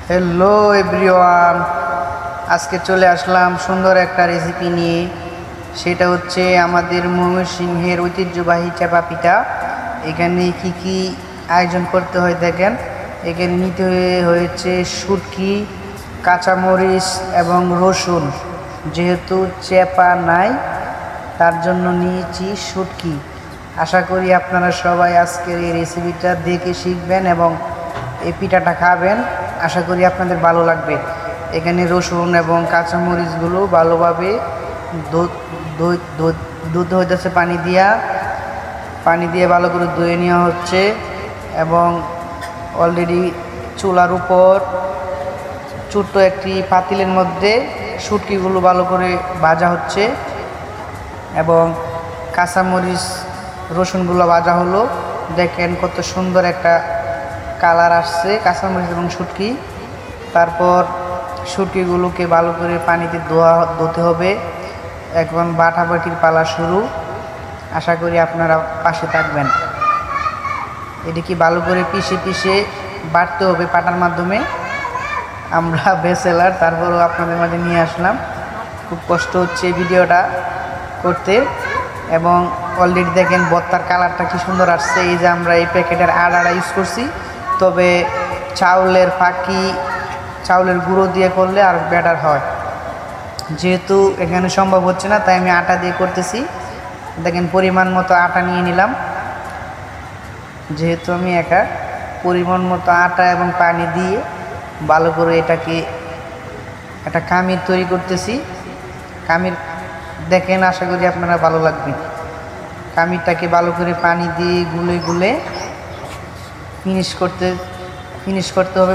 Hello everyone, আজকে চলে আসলাম সুন্দর একটা রেসিপি নিয়ে। সেটা হচ্ছে আমাদের ময়মনসিংহের ঐতিহ্যবাহী চাপা পিঠা। এখানে কি কি আয়োজন করতে হয় দেখেন। এখানে নিতে হয়েছে শুটকি, কাঁচামরিচ এবং রসুন। যেহেতু চেপা নাই তার জন্য নিয়েছি শুটকি। আশা করি আপনারা সবাই আজকের এই রেসিপিটা দেখে শিখবেন এবং এই পিঠাটা খাবেন। আশা করি আপনাদের ভালো লাগবে। এখানে রসুন এবং কাঁচামরিচগুলো ভালোভাবে দুধ হইতেছে পানি দিয়ে ভালো করে ধুয়ে নেওয়া হচ্ছে এবং অলরেডি চুলার উপর ছোট্ট একটি পাতিলের মধ্যে শুটকিগুলো ভালো করে ভাজা হচ্ছে এবং কাঁচামরিচ রসুনগুলো ভাজা হলো। দেখেন কত সুন্দর একটা কালার আসছে কাঁচামরিচ এবং শুটকি। তারপর শুটকিগুলোকে ভালো করে পানিতে ধুতে হবে। এখন বাটাবাটির পালা শুরু। আশা করি আপনারা পাশে থাকবেন। এটিকে ভালো করে পিষে বাটতে হবে পাটার মাধ্যমে। আমরা বেসেলার, তারপরও আপনাদের মাঝে নিয়ে আসলাম। খুব কষ্ট হচ্ছে ভিডিওটা করতে এবং অলরেডি দেখেন ভর্তার কালারটা কি সুন্দর আসছে। এই যে আমরা এই প্যাকেটের আড়াটা ইউজ করছি, তবে চাউলের গুঁড়ো দিয়ে করলে আর বেটার হয়। যেহেতু এখানে সম্ভব হচ্ছে না তাই আমি আটা দিয়ে করতেছি। দেখেন পরিমাণ মতো আটা নিয়ে নিলাম। যেহেতু আমি একা, পরিমাণ মতো আটা এবং পানি দিয়ে ভালো করে এটাকে একটা কামির তৈরি করতেছি। কামির দেখেন, আশা করি আপনারা ভালো লাগবে। কামিরটাকে ভালো করে পানি দিয়ে গুলে ফিনিশ করতে হবে।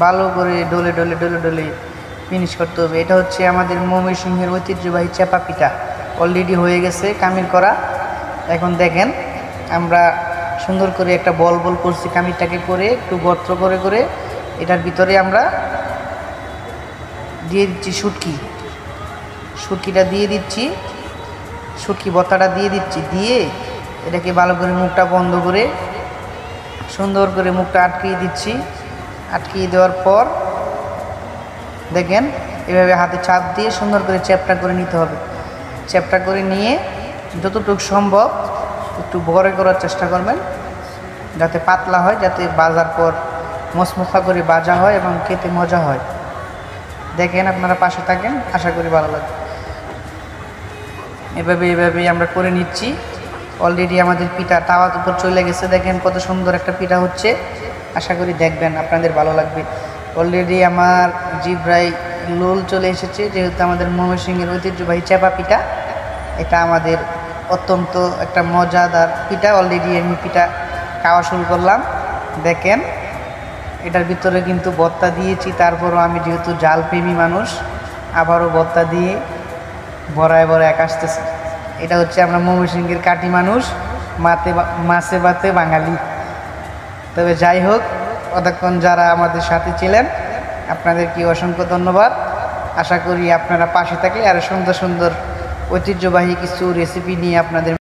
ভালো করে ডলে ফিনিশ করতে হবে। এটা হচ্ছে আমাদের ময়মনসিংহের ঐতিহ্যবাহী চাপা পিঠা। অলরেডি হয়ে গেছে কামির করা। এখন দেখেন আমরা সুন্দর করে একটা বল করছি। কামিরটাকে করে একটু গর্ত করে এটার ভিতরে আমরা দিয়ে দিচ্ছি শুটকিটা দিয়ে দিচ্ছি, শুটকি ভর্তাটা দিয়ে দিচ্ছি। দিয়ে এটাকে ভালো করে মুখটা বন্ধ করে সুন্দর করে মুখটা আটকিয়ে দিচ্ছি। আটকিয়ে দেওয়ার পর দেখেন এভাবে হাতে চাপ দিয়ে সুন্দর করে চ্যাপটা করে নিতে হবে। চ্যাপটা করে নিয়ে যতটুকু সম্ভব একটু বড় করার চেষ্টা করবেন, যাতে পাতলা হয়, যাতে ভাজার পর মচমচা করে ভাজা হয় এবং খেতে মজা হয়। দেখেন আপনারা পাশে থাকেন, আশা করি ভালো লাগবে। এভাবেই আমরা করে নিচ্ছি। অলরেডি আমাদের পিঠা তাওয়ার উপর চলে গেছে। দেখেন কত সুন্দর একটা পিঠা হচ্ছে। আশা করি দেখবেন আপনাদের ভালো লাগবে। অলরেডি আমার জিভরায় লোল চলে এসেছে। যেহেতু আমাদের ময়মনসিংহের ঐতিহ্যবাহী চাপা পিঠা, এটা আমাদের অত্যন্ত একটা মজাদার পিঠা। অলরেডি আমি পিঠা খাওয়া শুরু করলাম। দেখেন এটার ভিতরে কিন্তু ভর্তা দিয়েছি। তারপরও আমি যেহেতু জাল প্রেমী মানুষ, আবারও ভর্তা দিয়ে ভরায় এক আসতেছি। এটা হচ্ছে আমরা ময়মনসিংহের কাটি মানুষ, মাছে ভাতে বাঙালি। তবে যাই হোক, অতক্ষণ যারা আমাদের সাথে ছিলেন আপনাদেরকে অসংখ্য ধন্যবাদ। আশা করি আপনারা পাশে থাকলে আরও সুন্দর ঐতিহ্যবাহী কিছু রেসিপি নিয়ে আপনাদের